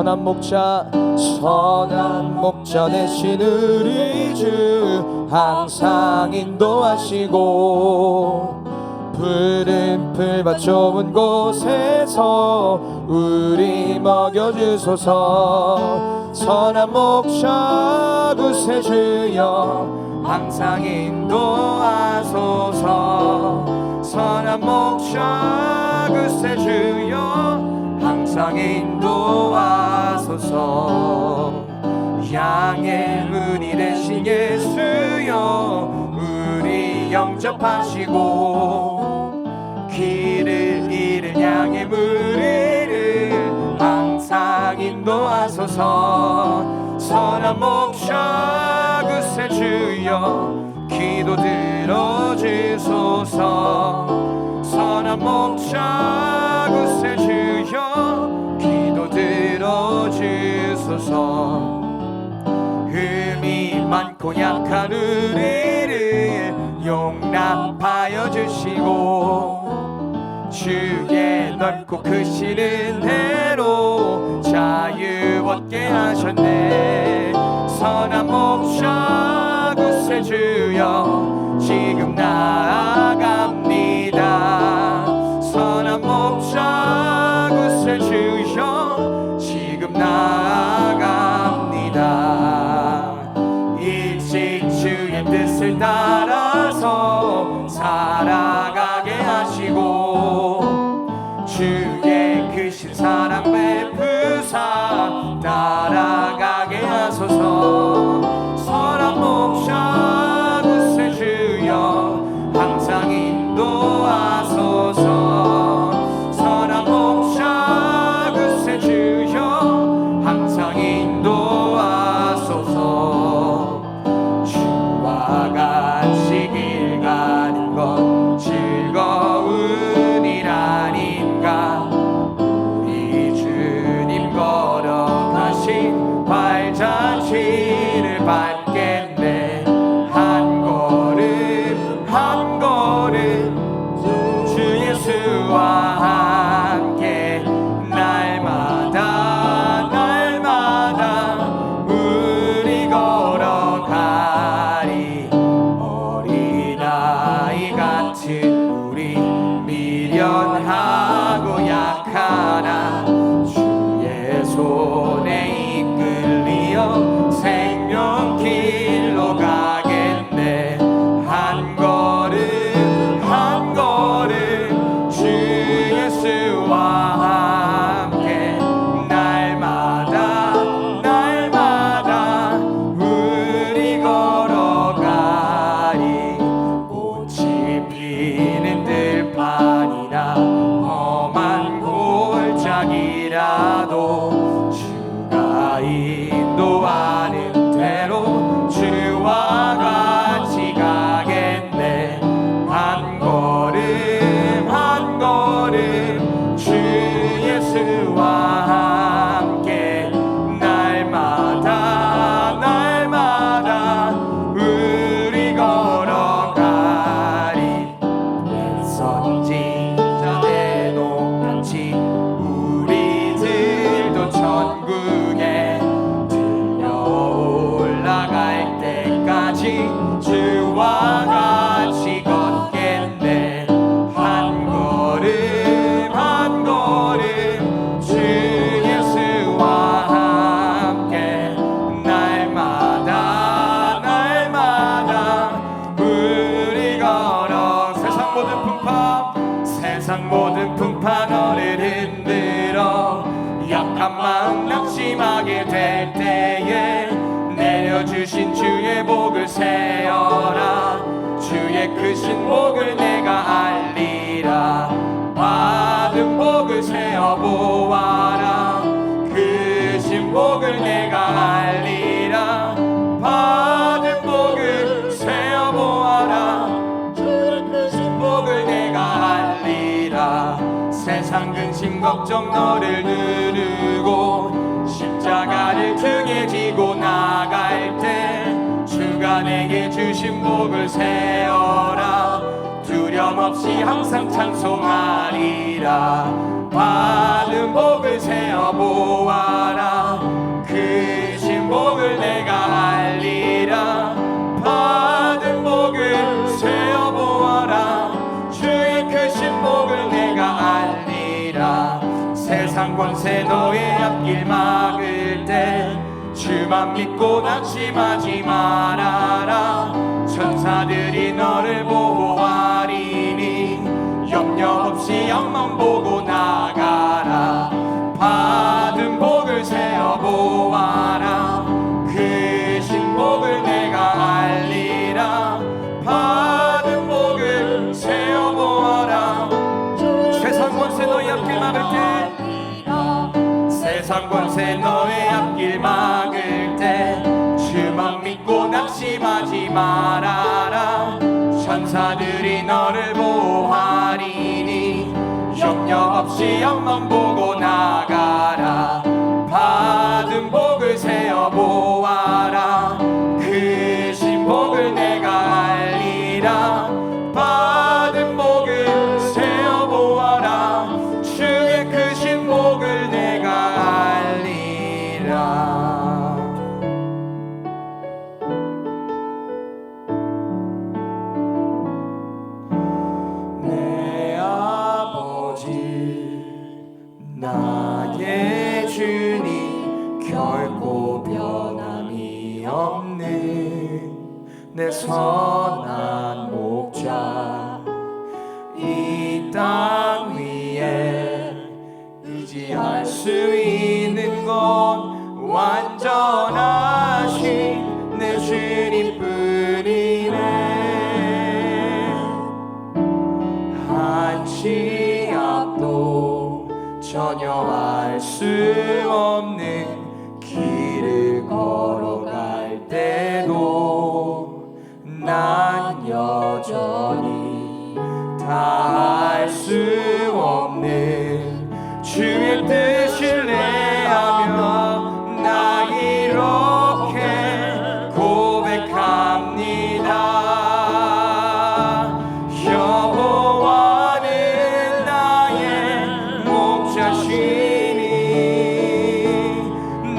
선한 목자 되신 우리 주 항상 인도하시고 푸른 풀밭 좁은 곳에서 우리 먹여주소서. 선한 목자 구세주여 항상 인도하소서. 선한 목자 구세주여 항상 인도하소서. 양의 문이 되신 예수여 우리 영접하시고 길을 잃은 양의 무리를 항상 인도하소서. 선한 목자 구세주여 기도 들어주소서. 선한 목자 구세주여 기도 들어주소서. 흠이 많고 약한 우리를 용납하여 주시고 주의 넓고 크신 은혜로 자유 얻게 하셨네. 선한 목자 구세주여 지금 나아갑니다. 선한 목자 구세주여 지금 나아갑니다. 일찍 주의 뜻을 따라서 살아가게 하시고 주의 크신 사랑 베푸사 따라가게 하소서. 선한 목자 구세주여 항상 인도하소서. 선한 목자 구세주여 항상 인도하소서. 주와 같이 길 가는 것 즐거운 일 아닌가. 우리 주님 걸어가신 발자취를 밟겠네. 한 걸음 한 걸음 주 예수와 함께 날마다 날마다 우리 걸어가리. 어린아이 같은 우리 미련하고 약하나 주의 손에 이끌리어 생명길로 가겠네. 한 걸음 한 걸음 주 예수와 함께 날마다 날마다 우리 걸어가리. 꽃이 피는 들판이나 험한 골짜기라도 주가 인도하는 대로 주와 같이 가겠네. 한 걸음 한 걸음 주 예수와 함께 날마다 날마다 우리 걸어가리. 선지자의 똑같이 우리들도 천국에 들려 올라갈 때까지 주와 같이 걷겠네. 한 걸음 한 걸음 주 예수와 함께 날마다 날마다 우리 걸어. 세상 모든 풍파 너를 흔들어 약한 마음 낙심하게 될 때에 내려주신 주의 복을 세어라. 주의 크신 복을 내가 알리라. 받은 복을 세어보아라. 크신 복을 내가 알리라. 받은 복을 세어보아라. 주의 크신 복을 내가 알리라. 세상 근심 걱정 너를 누르고 십자가를 등에 지고 나갈 때 주가 내게 주신 복을 세어라. 두려움 없이 항상 찬송하리라. 받은 복을 세어 보아라. 크신 복을 내가 알리라. 받은 복을 세어 보아라. 주의 크신 복을 내가 알리라. 세상 권세 너의 앞길 막을 때 주만 믿고 낙심하지 말아라. 천사들이 너를 보호하리니 염려 없이 앞만 보고 나가라. 받은 복을 세어 보아라. 크신 복을 내가 알리라. 받은 복을 세어 보아라. 세상 권세 너의 앞길 막을 때 세상 권세 너의 앞길 막을 때 주만 믿고 낙심하지 말아라. 천사들이 너를 보호하리니 염려 없이 앞만 보고 나가라. 받은 복을 세어 보아라. 크신 복을 내가 알리라. 받은 복을 세어 보아라. 주의 크신 복을 내가 알리라. 내 아버지 나의 주님 결코 변함이 없는 내 선한 목자. 이 땅 위에 의지할 수 있는 건 완전하신 내 주님뿐이네. 한 치 앞도 전혀 알 수 없는 길을 걸어갈 때도 난 여전히 다 알 수 없는 주의 뜻을 내하며 나 이렇게 고백합니다. 여호와는 나의 목자시니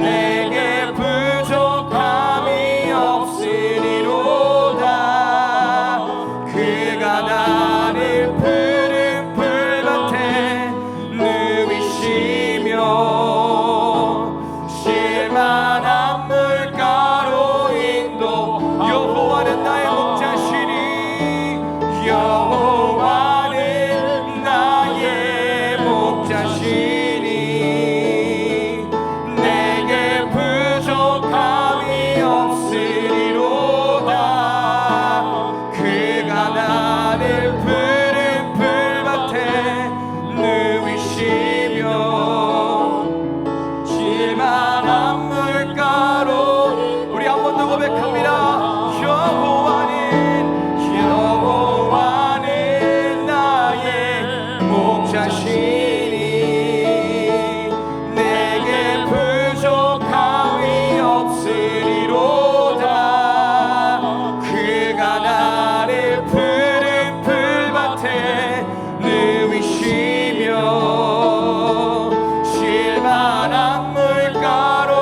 내게 부족함이 없으리로다. 그가 나를 푸른 풀밭에 누이시며 실만한 물가로 인도. 여호와는 나의 목자시니 여호와는 나의 목자시니 내게 부족함이 없으리로다. 그가 나를 푸른 풀밭에 누이시며 실만한 물가로. 우리 한 번 더 고백합니다. 여호와는 나의 목자시니 내게 부족함이 없으리로다. 그가 나를 푸른 풀밭에 누이시며 실만한 물가로.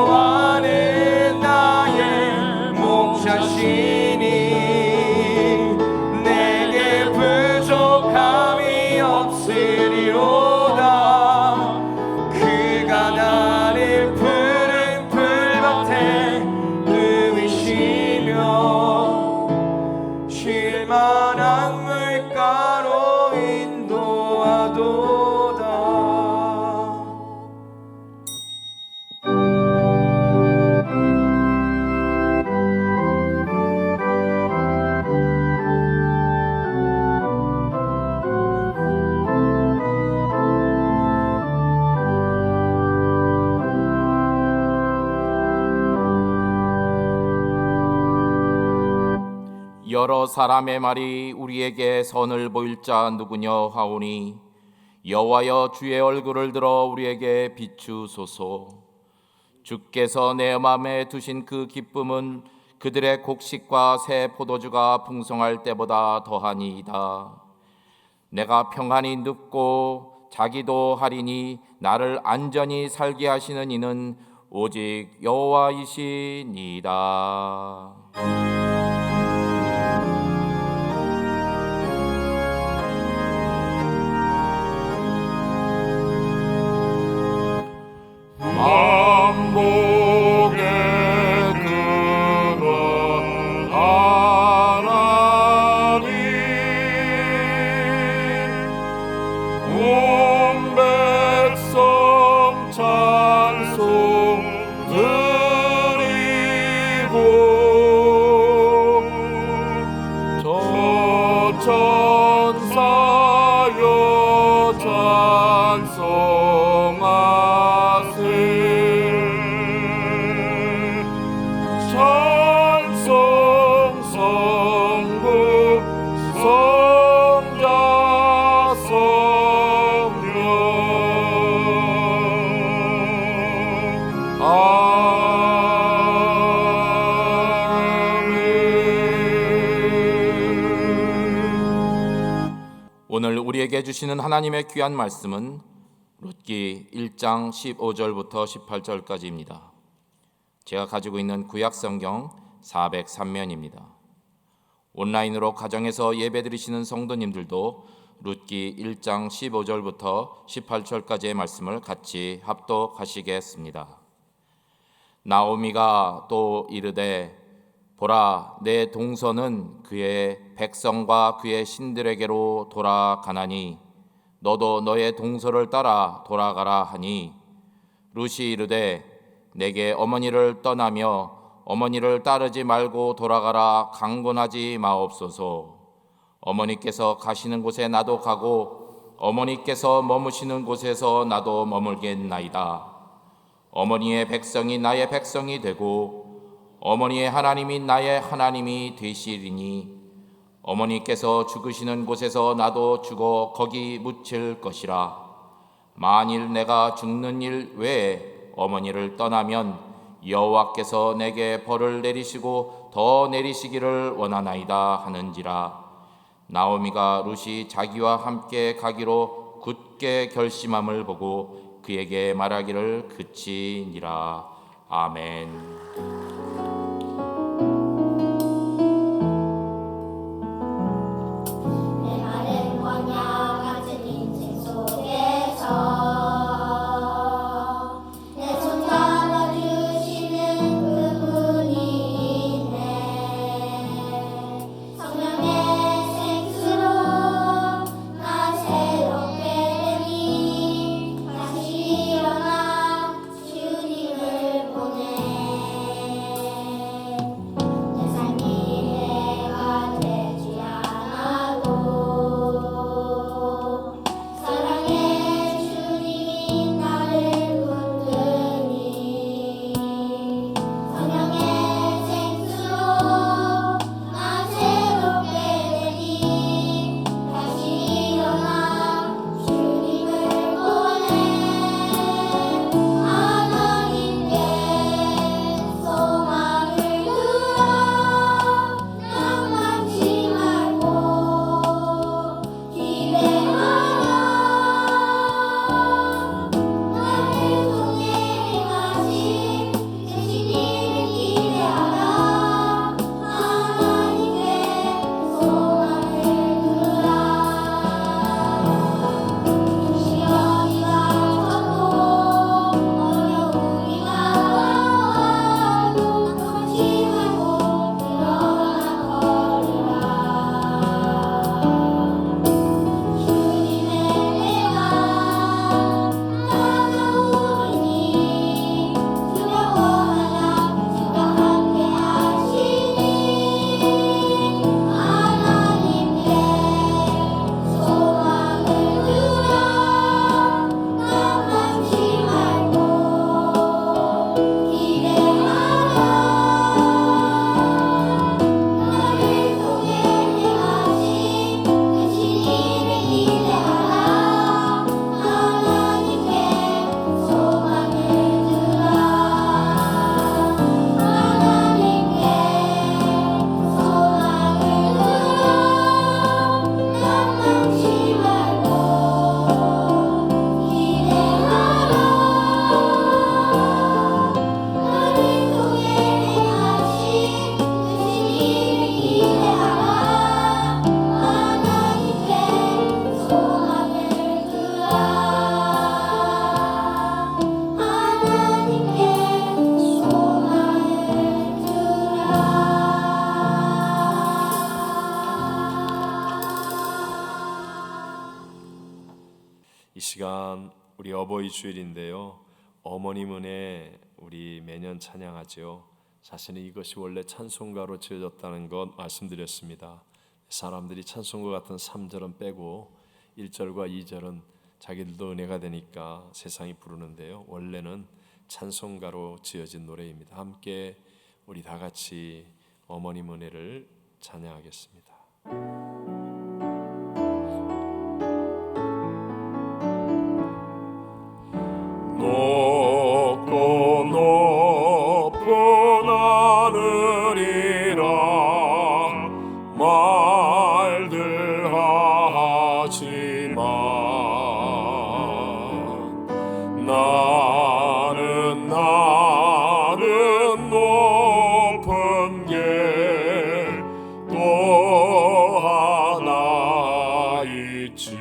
여호와는 나의 목자시니 내게 부족함이 없으리로다. 그가 나를 푸른 풀밭에 누이시며 실만한 물가로 인도하도다. 여러 사람의 말이 우리에게 선을 보일 자 누구냐 하오니 여호와여 주의 얼굴을 들어 우리에게 비추소서. 주께서 내 마음에 두신 그 기쁨은 그들의 곡식과 새 포도주가 풍성할 때보다 더하니이다. 내가 평안히 눕고 자기도 하리니 나를 안전히 살게 하시는 이는 오직 여호와이시니이다. 만복의 근원 하나님, 온 백성 찬송 드리고 저 천사여 찬송하세. 찬송 성부 성자 성령 아멘. 오늘 우리에게 주시는 하나님의 귀한 말씀은 룻기 1장 15절부터 18절까지입니다. 제가 가지고 있는 구약성경 403면입니다. 온라인으로 가정에서 예배드리시는 성도님들도 룻기 1장 15절부터 18절까지의 말씀을 같이 합독하시겠습니다. 나오미가 또 이르되 보라, 내 동서는 그의 백성과 그의 신들에게로 돌아가나니 너도 너의 동서를 따라 돌아가라 하니, 룻이 이르되 내게 어머니를 떠나며 어머니를 따르지 말고 돌아가라 강권하지 마옵소서. 어머니께서 가시는 곳에 나도 가고 어머니께서 머무시는 곳에서 나도 머물겠나이다. 어머니의 백성이 나의 백성이 되고 어머니의 하나님이 나의 하나님이 되시리니 어머니께서 죽으시는 곳에서 나도 죽어 거기 묻힐 것이라. 만일 내가 죽는 일 외에 어머니를 떠나면 여호와께서 내게 벌을 내리시고 더 내리시기를 원하나이다 하는지라. 나오미가 룻이 자기와 함께 가기로 굳게 결심함을 보고 그에게 말하기를 그치니라. 아멘. 어버이 주일인데요. 어머님 은혜 우리 매년 찬양하죠. 사실은 이것이 원래 찬송가로 지어졌다는 것 말씀드렸습니다. 사람들이 찬송가 같은 3절은 빼고 1절과 2절은 자기들도 은혜가 되니까 세상이 부르는데요. 원래는 찬송가로 지어진 노래입니다. 함께 우리 다 같이 어머님 은혜를 찬양하겠습니다. 높고 높은 하늘이라 말들 하지만 나는 높은 게 또 하나 있지.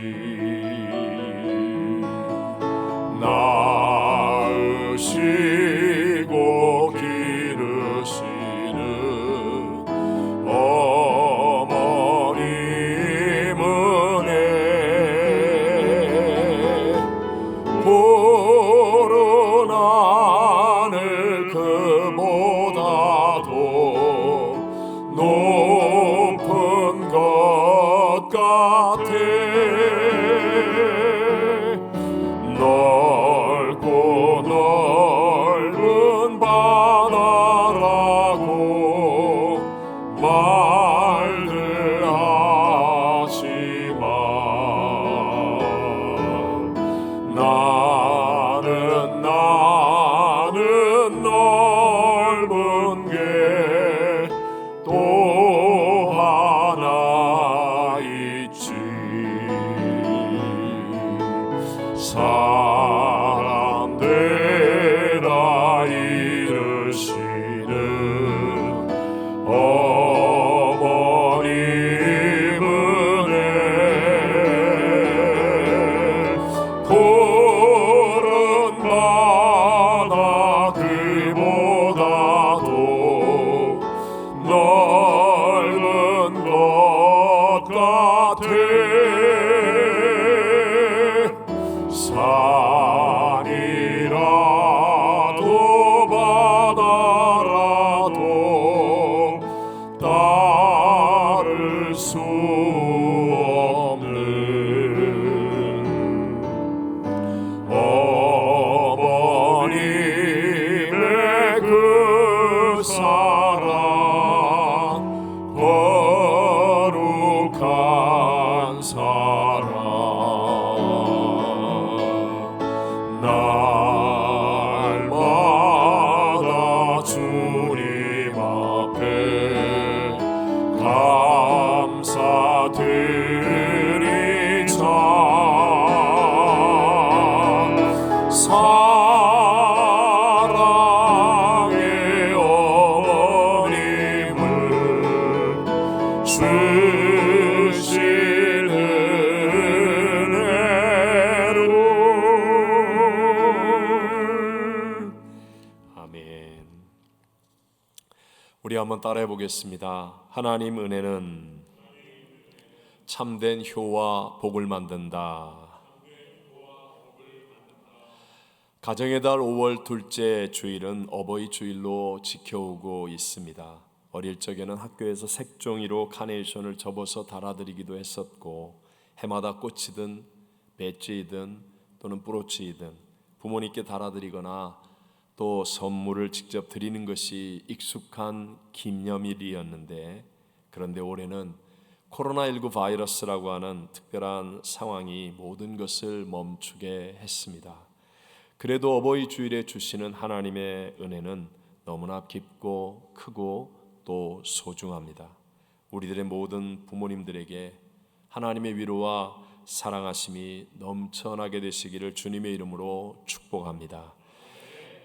낳으시고 기르시는 어머님 은혜 푸른 하늘 그보다도 높은 것 같아. 넓고 넓은 바다라고 말들 하지만 나는 넓은 게 또 하나 있지. 사람들아 이르시는 어머님 은혜 푸른 바다 그보다도 넓은 것 같아. 산이라도 바다라도 따를 수 없는 어머님의 그 사랑 거룩한 사랑 날마다 주님 앞에 감사드리자. 사랑의 어머님을 주실 은혜로. 아멘. 우리 한번 따라해 보겠습니다. 하나님 은혜는 참된 효와 복을 만든다. 가정의 달 5월 둘째 주일은 어버이 주일로 지켜오고 있습니다. 어릴 적에는 학교에서 색종이로 카네이션을 접어서 달아드리기도 했었고, 해마다 꽃이든 배지이든 또는 브로치이든 부모님께 달아드리거나 또 선물을 직접 드리는 것이 익숙한 기념일이었는데, 그런데 올해는 코로나19 바이러스라고 하는 특별한 상황이 모든 것을 멈추게 했습니다. 그래도 어버이 주일에 주시는 하나님의 은혜는 너무나 깊고 크고 또 소중합니다. 우리들의 모든 부모님들에게 하나님의 위로와 사랑하심이 넘쳐나게 되시기를 주님의 이름으로 축복합니다.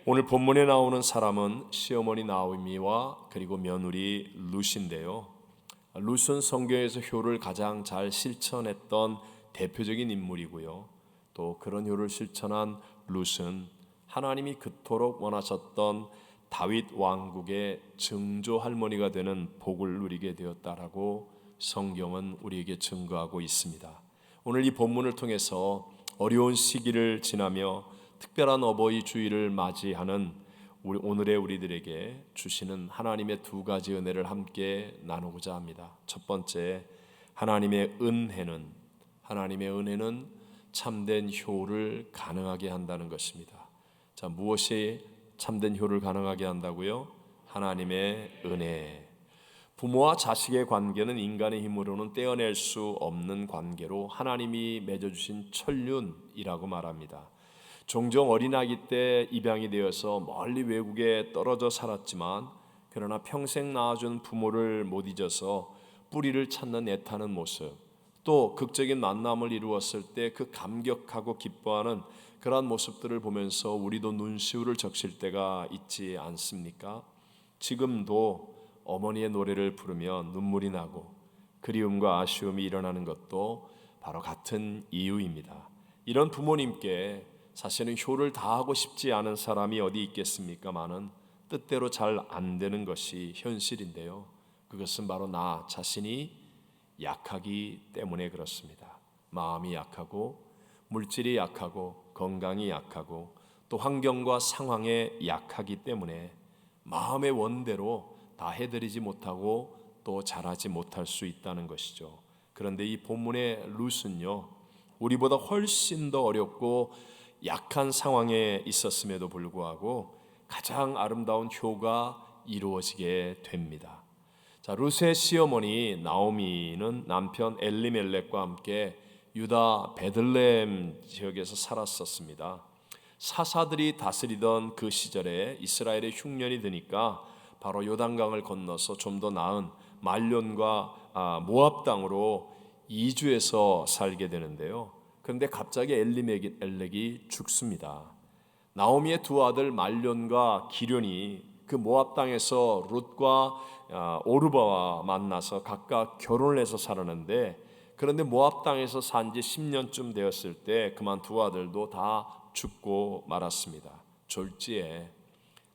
오늘 본문에 나오는 사람은 시어머니 나오미와 그리고 며느리 룻인데요. 룻은 성경에서 효를 가장 잘 실천했던 대표적인 인물이고요. 또 그런 효를 실천한 룻은 하나님이 그토록 원하셨던 다윗 왕국의 증조 할머니가 되는 복을 누리게 되었다라고 성경은 우리에게 증거하고 있습니다. 오늘 이 본문을 통해서 어려운 시기를 지나며 특별한 어버이 주일을 맞이하는 오늘의 우리들에게 주시는 하나님의 두 가지 은혜를 함께 나누고자 합니다. 첫 번째, 하나님의 은혜는 참된 효를 가능하게 한다는 것입니다. 자, 무엇이 참된 효를 가능하게 한다고요? 하나님의 은혜. 부모와 자식의 관계는 인간의 힘으로는 떼어낼 수 없는 관계로 하나님이 맺어주신 천륜이라고 말합니다. 종종 어린아기 때 입양이 되어서 멀리 외국에 떨어져 살았지만 그러나 평생 낳아준 부모를 못 잊어서 뿌리를 찾는 애타는 모습, 또 극적인 만남을 이루었을 때 그 감격하고 기뻐하는 그러한 모습들을 보면서 우리도 눈시울을 적실 때가 있지 않습니까? 지금도 어머니의 노래를 부르면 눈물이 나고 그리움과 아쉬움이 일어나는 것도 바로 같은 이유입니다. 이런 부모님께 사실은 효를 다하고 싶지 않은 사람이 어디 있겠습니까마는 뜻대로 잘 안 되는 것이 현실인데요. 그것은 바로 나 자신이 약하기 때문에 그렇습니다. 마음이 약하고 물질이 약하고 건강이 약하고 또 환경과 상황에 약하기 때문에 마음의 원대로 다 해드리지 못하고 또 잘하지 못할 수 있다는 것이죠. 그런데 이 본문의 룻은요, 우리보다 훨씬 더 어렵고 약한 상황에 있었음에도 불구하고 가장 아름다운 효가 이루어지게 됩니다. 자, 룻의 시어머니 나오미는 남편 엘리멜렉과 함께 유다 베들레헴 지역에서 살았었습니다. 사사들이 다스리던 그 시절에 이스라엘의 흉년이 드니까 바로 요단강을 건너서 좀 더 나은 말론과 모압 땅으로 이주해서 살게 되는데요. 그런데 갑자기 엘리멜렉이 죽습니다. 나오미의 두 아들 말론과 기련이 그 모압 땅에서 룻과 오르바와 만나서 각각 결혼을 해서 살았는데, 그런데 모압 땅에서 산지 10년쯤 되었을 때 그만 두 아들도 다 죽고 말았습니다. 졸지에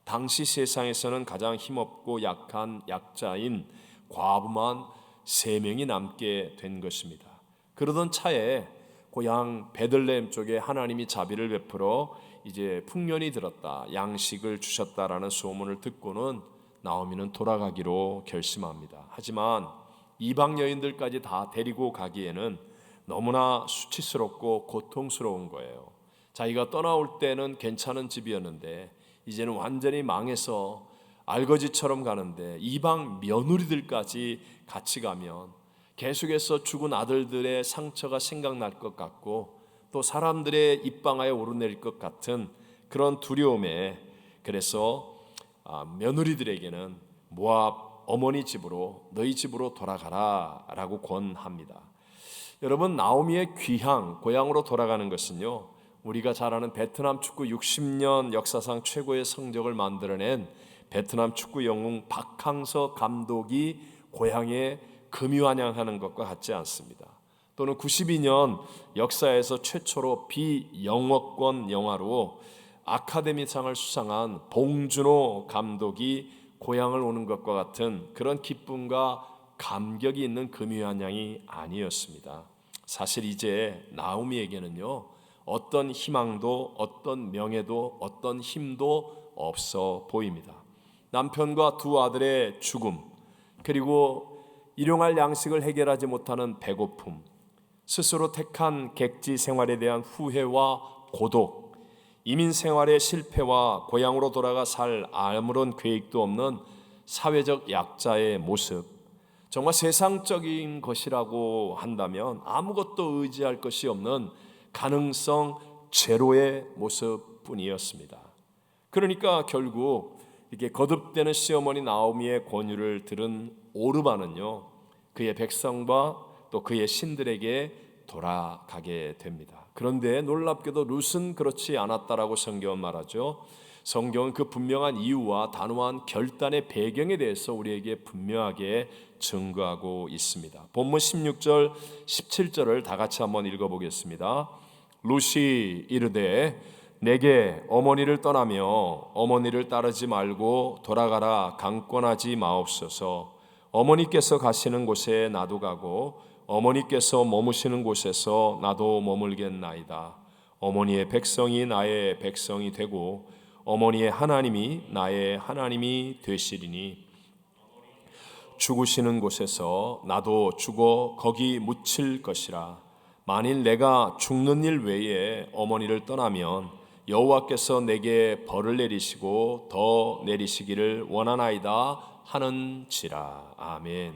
당시 세상에서는 가장 힘없고 약한 약자인 과부만 3명이 남게 된 것입니다. 그러던 차에 고향 베들레헴 쪽에 하나님이 자비를 베풀어 이제 풍년이 들었다, 양식을 주셨다라는 소문을 듣고는 나오미는 돌아가기로 결심합니다. 하지만 이방 여인들까지 다 데리고 가기에는 너무나 수치스럽고 고통스러운 거예요. 자기가 떠나올 때는 괜찮은 집이었는데 이제는 완전히 망해서 알거지처럼 가는데 이방 며느리들까지 같이 가면 계속해서 죽은 아들들의 상처가 생각날 것 같고 또 사람들의 입방아에 오르내릴 것 같은 그런 두려움에, 그래서 며느리들에게는 모압 어머니 집으로, 너희 집으로 돌아가라 라고 권합니다. 여러분, 나오미의 귀향, 고향으로 돌아가는 것은요, 우리가 잘 아는 베트남 축구 60년 역사상 최고의 성적을 만들어낸 베트남 축구 영웅 박항서 감독이 고향에 금유환영하는 것과 같지 않습니다. 또는 92년 역사에서 최초로 비영어권 영화로 아카데미상을 수상한 봉준호 감독이 고향을 오는 것과 같은 그런 기쁨과 감격이 있는 금유환영이 아니었습니다. 사실 이제 나오미에게는요, 어떤 희망도 어떤 명예도 어떤 힘도 없어 보입니다. 남편과 두 아들의 죽음, 그리고 일용할 양식을 해결하지 못하는 배고픔, 스스로 택한 객지 생활에 대한 후회와 고독, 이민 생활의 실패와 고향으로 돌아가 살 아무런 계획도 없는 사회적 약자의 모습, 정말 세상적인 것이라고 한다면 아무것도 의지할 것이 없는 가능성 제로의 모습뿐이었습니다. 그러니까 결국 이렇게 거듭되는 시어머니 나오미의 권유를 들은 오르바는요, 그의 백성과 또 그의 신들에게 돌아가게 됩니다. 그런데 놀랍게도 룻은 그렇지 않았다라고 성경은 말하죠. 성경은 그 분명한 이유와 단호한 결단의 배경에 대해서 우리에게 분명하게 증거하고 있습니다. 본문 16절 17절을 다 같이 한번 읽어보겠습니다. 룻이 이르되 내게 어머니를 떠나며 어머니를 따르지 말고 돌아가라 강권하지 마옵소서. 어머니께서 가시는 곳에 나도 가고 어머니께서 머무시는 곳에서 나도 머물겠나이다. 어머니의 백성이 나의 백성이 되고 어머니의 하나님이 나의 하나님이 되시리니 죽으시는 곳에서 나도 죽어 거기 묻힐 것이라. 만일 내가 죽는 일 외에 어머니를 떠나면 여호와께서 내게 벌을 내리시고 더 내리시기를 원하나이다 하는지라. 아멘.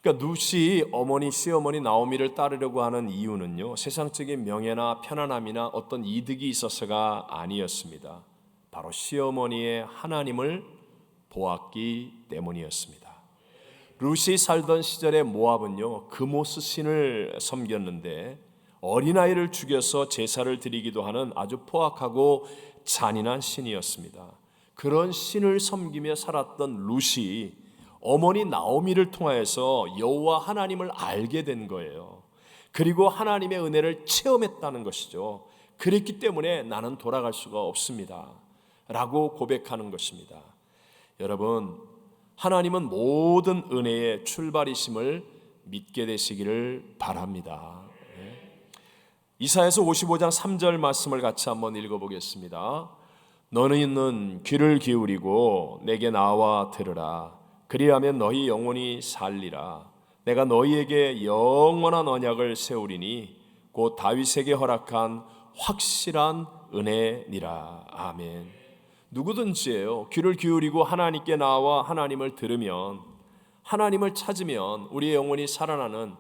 그러니까 룻이 어머니 시어머니 나오미를 따르려고 하는 이유는요, 세상적인 명예나 편안함이나 어떤 이득이 있어서가 아니었습니다. 바로 시어머니의 하나님을 보았기 때문이었습니다. 룻이 살던 시절의 모압은요, 그모스 신을 섬겼는데 어린아이를 죽여서 제사를 드리기도 하는 아주 포악하고 잔인한 신이었습니다. 그런 신을 섬기며 살았던 룻이 어머니 나오미를 통하여서 여호와 하나님을 알게 된 거예요. 그리고 하나님의 은혜를 체험했다는 것이죠. 그랬기 때문에 나는 돌아갈 수가 없습니다 라고 고백하는 것입니다. 여러분, 하나님은 모든 은혜의 출발이심을 믿게 되시기를 바랍니다. 이사야서 55장 3절 말씀을 같이 한번 읽어보겠습니다. 너희는 귀를 기울이고 내게 나와 들으라. 그리하면 너희 영혼이 살리라. 내가 너희에게 영원한 언약을 세우리니 곧 다윗에게 허락한 확실한 은혜니라. 아멘. 누구든지예요, 귀를 기울이고 하나님께 나와 하나님을 들으면, 하나님을 찾으면 우리의 영혼이 살아나는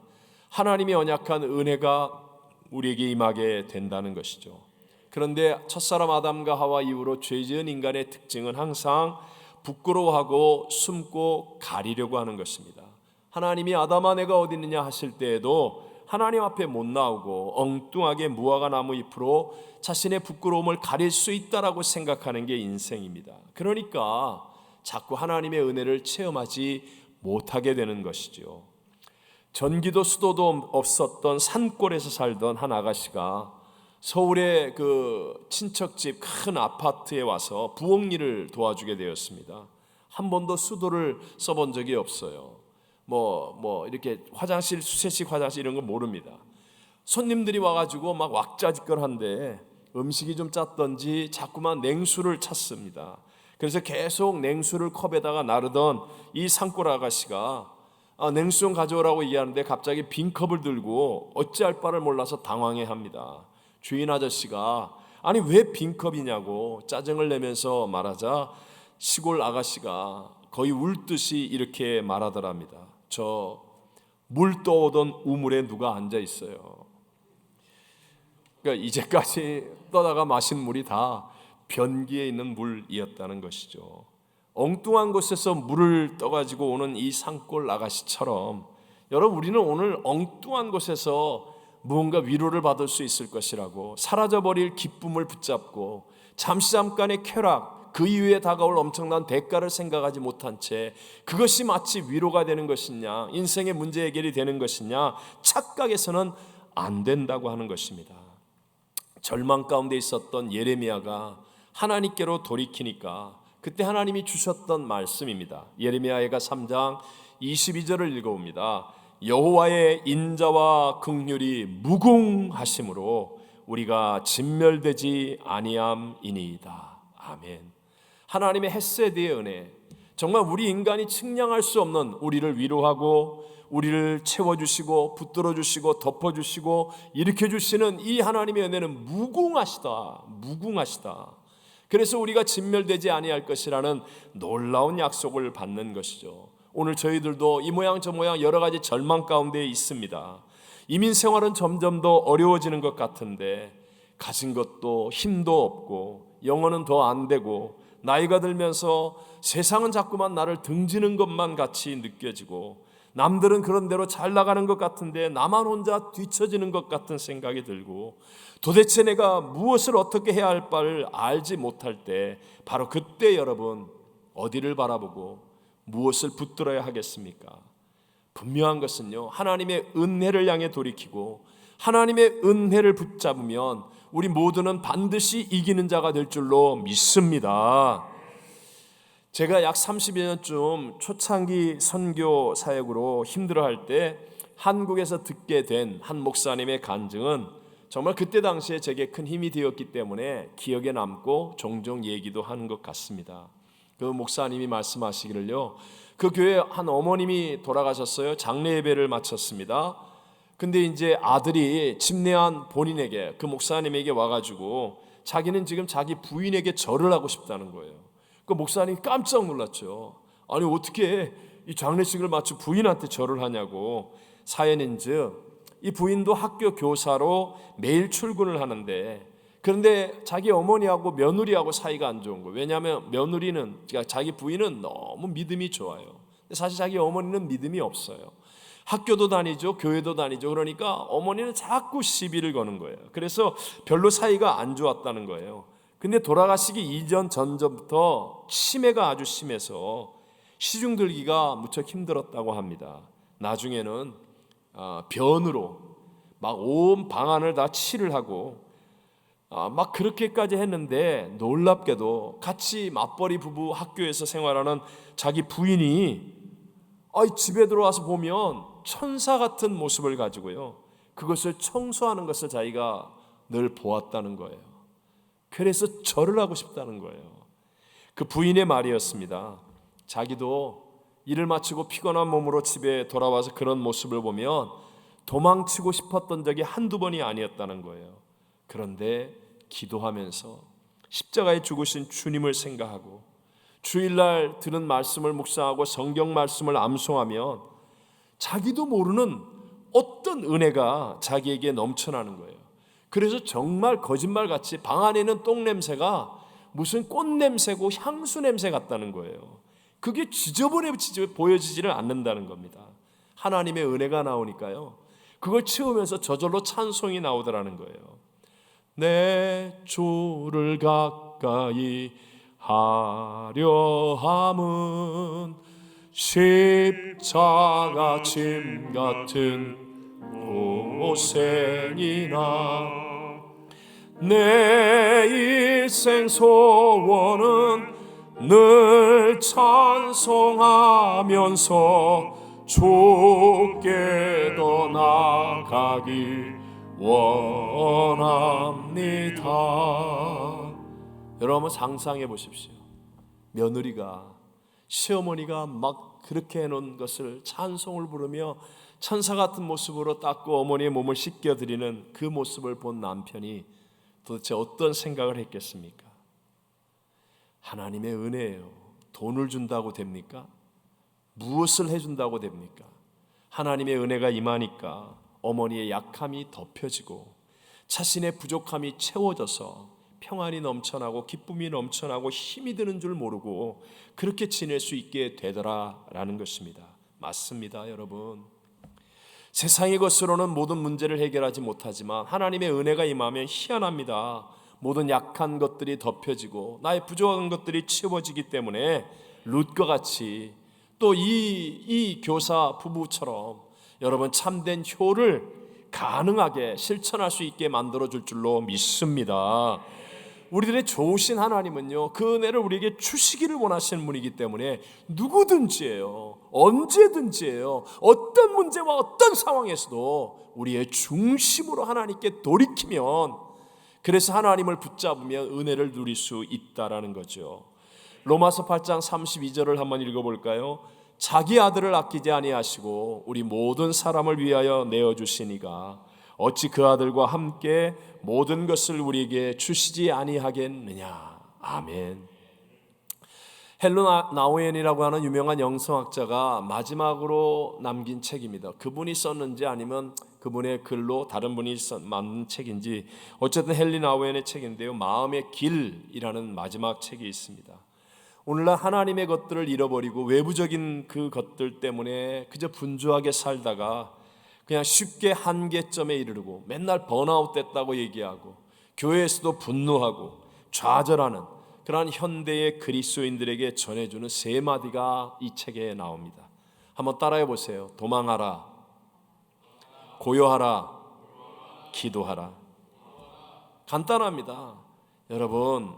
하나님의 언약한 은혜가 우리에게 임하게 된다는 것이죠. 그런데 첫사람 아담과 하와 이후로 죄 지은 인간의 특징은 항상 부끄러워하고 숨고 가리려고 하는 것입니다. 하나님이 아담아 내가 어디 있느냐 하실 때에도 하나님 앞에 못 나오고 엉뚱하게 무화과 나무 잎으로 자신의 부끄러움을 가릴 수 있다라고 생각하는 게 인생입니다. 그러니까 자꾸 하나님의 은혜를 체험하지 못하게 되는 것이죠. 전기도 수도도 없었던 산골에서 살던 한 아가씨가 서울의 그 친척집 큰 아파트에 와서 부엌 일을 도와주게 되었습니다. 한 번도 수도를 써본 적이 없어요. 이렇게 화장실, 수세식 화장실 이런 거 모릅니다. 손님들이 와가지고 막 왁자지껄한데 음식이 좀 짰던지 자꾸만 냉수를 찾습니다. 그래서 계속 냉수를 컵에다가 나르던 이 산골 아가씨가 냉수 좀 가져오라고 얘기하는데 갑자기 빈 컵을 들고 어찌할 바를 몰라서 당황해합니다. 주인 아저씨가 아니 왜 빈 컵이냐고 짜증을 내면서 말하자 시골 아가씨가 거의 울듯이 이렇게 말하더랍니다. 저 물 떠오던 우물에 누가 앉아 있어요. 그러니까 이제까지 떠다가 마신 물이 다 변기에 있는 물이었다는 것이죠. 엉뚱한 곳에서 물을 떠가지고 오는 이 산골 아가씨처럼 여러분, 우리는 오늘 엉뚱한 곳에서 무언가 위로를 받을 수 있을 것이라고 사라져버릴 기쁨을 붙잡고 잠깐의 쾌락, 그 이후에 다가올 엄청난 대가를 생각하지 못한 채 그것이 마치 위로가 되는 것이냐, 인생의 문제 해결이 되는 것이냐 착각해서는 안 된다고 하는 것입니다. 절망 가운데 있었던 예레미야가 하나님께로 돌이키니까 그때 하나님이 주셨던 말씀입니다. 예레미야가 3장 22절을 읽어봅니다. 여호와의 인자와 긍휼이 무궁하심으로 우리가 진멸되지 아니함이니이다. 아멘. 하나님의 헤세드의 은혜, 정말 우리 인간이 측량할 수 없는 우리를 위로하고 우리를 채워주시고 붙들어주시고 덮어주시고 일으켜주시는 이 하나님의 은혜는 무궁하시다. 그래서 우리가 진멸되지 아니할 것이라는 놀라운 약속을 받는 것이죠. 오늘 저희들도 이 모양 저 모양 여러 가지 절망 가운데 있습니다. 이민 생활은 점점 더 어려워지는 것 같은데 가진 것도 힘도 없고 영어는 더 안 되고 나이가 들면서 세상은 자꾸만 나를 등지는 것만 같이 느껴지고 남들은 그런 대로 잘 나가는 것 같은데 나만 혼자 뒤처지는 것 같은 생각이 들고 도대체 내가 무엇을 어떻게 해야 할 바를 알지 못할 때 바로 그때 여러분 어디를 바라보고 무엇을 붙들어야 하겠습니까? 분명한 것은요, 하나님의 은혜를 향해 돌이키고 하나님의 은혜를 붙잡으면 우리 모두는 반드시 이기는 자가 될 줄로 믿습니다. 제가 약 30여 년쯤 초창기 선교 사역으로 힘들어할 때 한국에서 듣게 된 한 목사님의 간증은 정말 그때 당시에 제게 큰 힘이 되었기 때문에 기억에 남고 종종 얘기도 하는 것 같습니다. 그 목사님이 말씀하시기를요, 그 교회 한 어머님이 돌아가셨어요. 장례 예배를 마쳤습니다. 근데 이제 아들이 집례한 본인에게, 그 목사님에게 와가지고 자기는 지금 자기 부인에게 절을 하고 싶다는 거예요. 그 목사님이 깜짝 놀랐죠. 아니 어떻게 이 장례식을 마치 부인한테 절을 하냐고. 사연인즉 이 부인도 학교 교사로 매일 출근을 하는데, 그런데 자기 어머니하고 며느리하고 사이가 안 좋은 거예요. 왜냐하면 며느리는, 그러니까 자기 부인은 너무 믿음이 좋아요. 사실 자기 어머니는 믿음이 없어요. 학교도 다니죠, 교회도 다니죠. 그러니까 어머니는 자꾸 시비를 거는 거예요. 그래서 별로 사이가 안 좋았다는 거예요. 근데 돌아가시기 이전 전부터 치매가 아주 심해서 시중 들기가 무척 힘들었다고 합니다. 나중에는 변으로 막 온 방안을 다 칠을 하고 막 그렇게까지 했는데, 놀랍게도 같이 맞벌이 부부 학교에서 생활하는 자기 부인이 집에 들어와서 보면 천사 같은 모습을 가지고요, 그것을 청소하는 것을 자기가 늘 보았다는 거예요. 그래서 절을 하고 싶다는 거예요. 그 부인의 말이었습니다. 자기도 일을 마치고 피곤한 몸으로 집에 돌아와서 그런 모습을 보면 도망치고 싶었던 적이 한두 번이 아니었다는 거예요. 그런데 기도하면서 십자가에 죽으신 주님을 생각하고 주일날 들은 말씀을 묵상하고 성경 말씀을 암송하면 자기도 모르는 어떤 은혜가 자기에게 넘쳐나는 거예요. 그래서 정말 거짓말같이 방 안에는 똥냄새가 무슨 꽃냄새고 향수 냄새 같다는 거예요. 그게 지저분해 보여지지를 않는다는 겁니다. 하나님의 은혜가 나오니까요, 그걸 채우면서 저절로 찬송이 나오더라는 거예요. 내 주를 가까이 하려 함은 십자가 짐 같은 고생이나, 내 일생 소원은 늘 찬송하면서 주께도 나가길 원합니다. 여러분 상상해 보십시오. 며느리가, 시어머니가 막 그렇게 해놓은 것을 찬송을 부르며 천사 같은 모습으로 닦고 어머니의 몸을 씻겨드리는 그 모습을 본 남편이 도대체 어떤 생각을 했겠습니까? 하나님의 은혜예요. 돈을 준다고 됩니까? 무엇을 해준다고 됩니까? 하나님의 은혜가 임하니까 어머니의 약함이 덮여지고 자신의 부족함이 채워져서 평안이 넘쳐나고 기쁨이 넘쳐나고 힘이 드는 줄 모르고 그렇게 지낼 수 있게 되더라라는 것입니다. 맞습니다, 여러분. 세상의 것으로는 모든 문제를 해결하지 못하지만 하나님의 은혜가 임하면 희한합니다. 모든 약한 것들이 덮여지고 나의 부족한 것들이 채워지기 때문에 룻과 같이 또 이 교사 부부처럼 여러분 참된 효를 가능하게 실천할 수 있게 만들어줄 줄로 믿습니다. 우리들의 좋으신 하나님은요, 그 은혜를 우리에게 주시기를 원하시는 분이기 때문에 누구든지예요, 언제든지예요, 어떤 문제와 어떤 상황에서도 우리의 중심으로 하나님께 돌이키면, 그래서 하나님을 붙잡으면 은혜를 누릴 수 있다라는 거죠. 로마서 8장 32절을 한번 읽어볼까요? 자기 아들을 아끼지 아니하시고 우리 모든 사람을 위하여 내어주시니가 어찌 그 아들과 함께 모든 것을 우리에게 주시지 아니하겠느냐. 아멘. 헬로 나우엔이라고 하는 유명한 영성학자가 마지막으로 남긴 책입니다. 그분이 썼는지 아니면 그분의 글로 다른 분이 만든 책인지, 어쨌든 헨리 나우엔의 책인데요, 마음의 길이라는 마지막 책이 있습니다. 오늘날 하나님의 것들을 잃어버리고 외부적인 그 것들 때문에 그저 분주하게 살다가 그냥 쉽게 한계점에 이르고 맨날 번아웃 됐다고 얘기하고 교회에서도 분노하고 좌절하는 그러한 현대의 그리스도인들에게 전해주는 세 마디가 이 책에 나옵니다. 한번 따라해 보세요. 도망하라, 고요하라, 기도하라. 간단합니다. 여러분,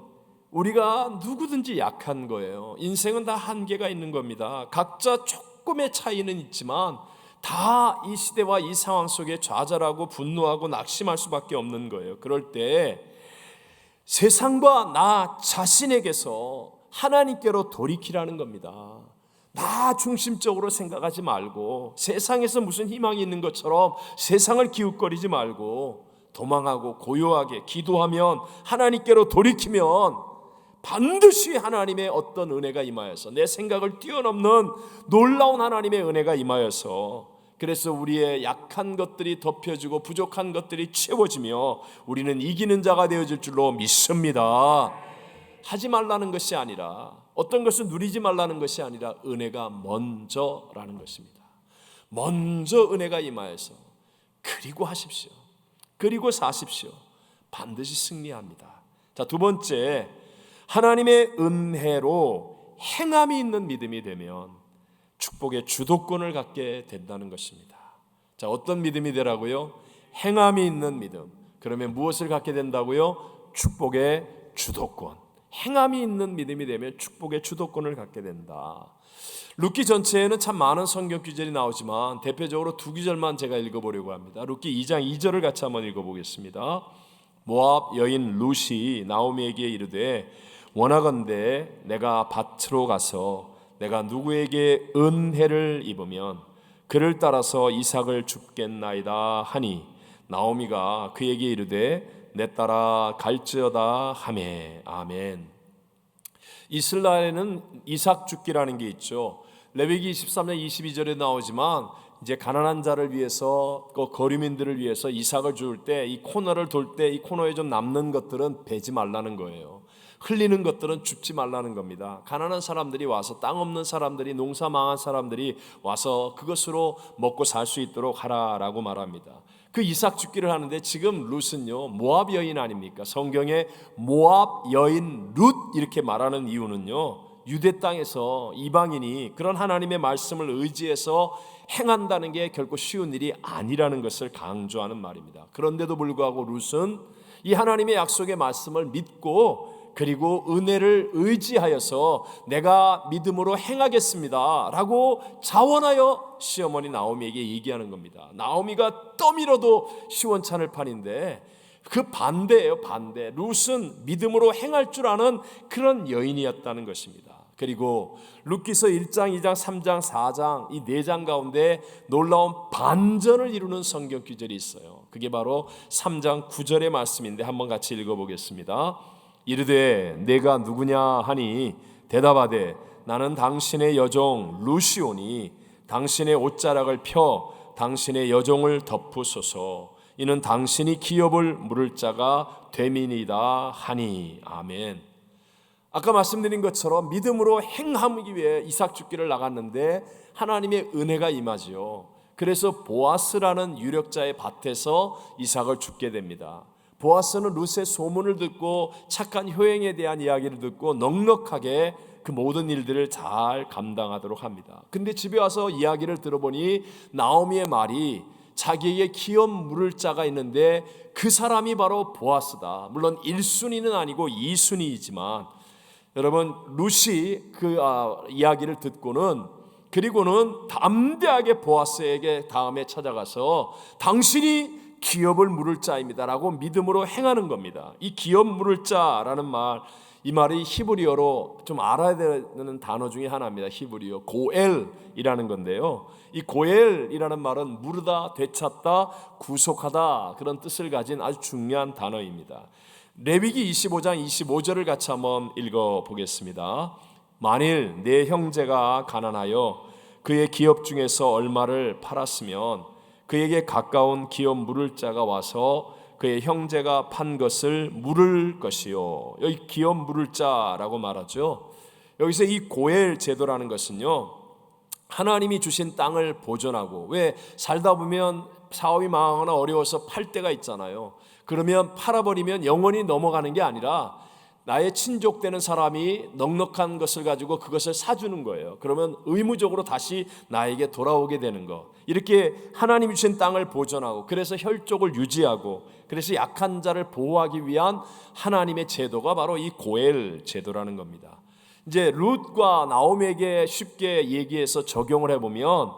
우리가 누구든지 약한 거예요. 인생은 다 한계가 있는 겁니다. 각자 조금의 차이는 있지만 다 이 시대와 이 상황 속에 좌절하고 분노하고 낙심할 수밖에 없는 거예요. 그럴 때 세상과 나 자신에게서 하나님께로 돌이키라는 겁니다. 나 중심적으로 생각하지 말고 세상에서 무슨 희망이 있는 것처럼 세상을 기웃거리지 말고 도망하고 고요하게 기도하면 하나님께로 돌이키면 반드시 하나님의 어떤 은혜가 임하여서 내 생각을 뛰어넘는 놀라운 하나님의 은혜가 임하여서 그래서 우리의 약한 것들이 덮여지고 부족한 것들이 채워지며 우리는 이기는 자가 되어질 줄로 믿습니다. 하지 말라는 것이 아니라 어떤 것을 누리지 말라는 것이 아니라 은혜가 먼저라는 것입니다. 먼저 은혜가 임하여서 그리고 하십시오. 그리고 사십시오. 반드시 승리합니다. 자, 두 번째, 하나님의 은혜로 행함이 있는 믿음이 되면 축복의 주도권을 갖게 된다는 것입니다. 자, 어떤 믿음이 되라고요? 행함이 있는 믿음. 그러면 무엇을 갖게 된다고요? 축복의 주도권. 행함이 있는 믿음이 되면 축복의 주도권을 갖게 된다. 룻기 전체에는 참 많은 성경 구절이 나오지만 대표적으로 두 구절만 제가 읽어보려고 합니다. 룻기 2장 2절을 같이 한번 읽어보겠습니다. 모압 여인 룻이 나오미에게 이르되 원하건대 내가 밭으로 가서 내가 누구에게 은혜를 입으면 그를 따라서 이삭을 줍겠나이다 하니 나오미가 그에게 이르되 내 따라 갈지어다 하매. 아멘. 이스라엘에는 이삭 줍기라는 게 있죠. 레위기 23장 22절에 나오지만 이제 가난한 자를 위해서 그 거류민들을 위해서 이삭을 줄 때 이 코너를 돌 때 이 코너에 좀 남는 것들은 베지 말라는 거예요. 흘리는 것들은 줍지 말라는 겁니다. 가난한 사람들이 와서 땅 없는 사람들이 농사 망한 사람들이 와서 그것으로 먹고 살 수 있도록 하라라고 말합니다. 그 이삭 줍기를 하는데 지금 룻은요 모압 여인 아닙니까? 성경에 모압 여인 룻 이렇게 말하는 이유는요 유대 땅에서 이방인이 그런 하나님의 말씀을 의지해서 행한다는 게 결코 쉬운 일이 아니라는 것을 강조하는 말입니다. 그런데도 불구하고 룻은 이 하나님의 약속의 말씀을 믿고 그리고 은혜를 의지하여서 내가 믿음으로 행하겠습니다 라고 자원하여 시어머니 나오미에게 얘기하는 겁니다. 나오미가 떠밀어도 시원찮을 판인데 그 반대예요. 반대. 룻은 믿음으로 행할 줄 아는 그런 여인이었다는 것입니다. 그리고 룻기서 1장, 2장, 3장, 4장 이 4장 가운데 놀라운 반전을 이루는 성경 구절이 있어요. 그게 바로 3장 9절의 말씀인데 한번 같이 읽어보겠습니다. 이르되 내가 누구냐 하니 대답하되 나는 당신의 여종 루시오니 당신의 옷자락을 펴 당신의 여종을 덮으소서. 이는 당신이 기업을 물을 자가 됨이니이다 하니. 아멘. 아까 말씀드린 것처럼 믿음으로 행하기 위해 이삭 줍기를 나갔는데 하나님의 은혜가 임하지요. 그래서 보아스라는 유력자의 밭에서 이삭을 줍게 됩니다. 보아스는 룻의 소문을 듣고 착한 효행에 대한 이야기를 듣고 넉넉하게 그 모든 일들을 잘 감당하도록 합니다. 근데 집에 와서 이야기를 들어보니 나오미의 말이 자기에게 기업 물을 자가 있는데 그 사람이 바로 보아스다. 물론 1순위는 아니고 2순위이지만 여러분 룻이 그 이야기를 듣고는 그리고는 담대하게 보아스에게 다음에 찾아가서 당신이 기업을 물을 자입니다라고 믿음으로 행하는 겁니다. 이 기업 물을 자라는 말, 이 말이 히브리어로 좀 알아야 되는 단어 중에 하나입니다. 히브리어 고엘이라는 건데요. 이 고엘이라는 말은 물으다, 되찾다, 구속하다 그런 뜻을 가진 아주 중요한 단어입니다. 레위기 25장 25절을 같이 한번 읽어보겠습니다. 만일 내 형제가 가난하여 그의 기업 중에서 얼마를 팔았으면 그에게 가까운 기업 물을 자가 와서 그의 형제가 판 것을 물을 것이요. 여기 기업 물을 자라고 말하죠. 여기서 이 고엘 제도라는 것은요 하나님이 주신 땅을 보존하고, 왜 살다 보면 사업이 망하거나 어려워서 팔 때가 있잖아요. 그러면 팔아버리면 영원히 넘어가는 게 아니라 나의 친족되는 사람이 넉넉한 것을 가지고 그것을 사주는 거예요. 그러면 의무적으로 다시 나에게 돌아오게 되는 것. 이렇게 하나님이 주신 땅을 보존하고, 그래서 혈족을 유지하고, 그래서 약한 자를 보호하기 위한 하나님의 제도가 바로 이 고엘 제도라는 겁니다. 이제 룻과 나오미에게 쉽게 얘기해서 적용을 해보면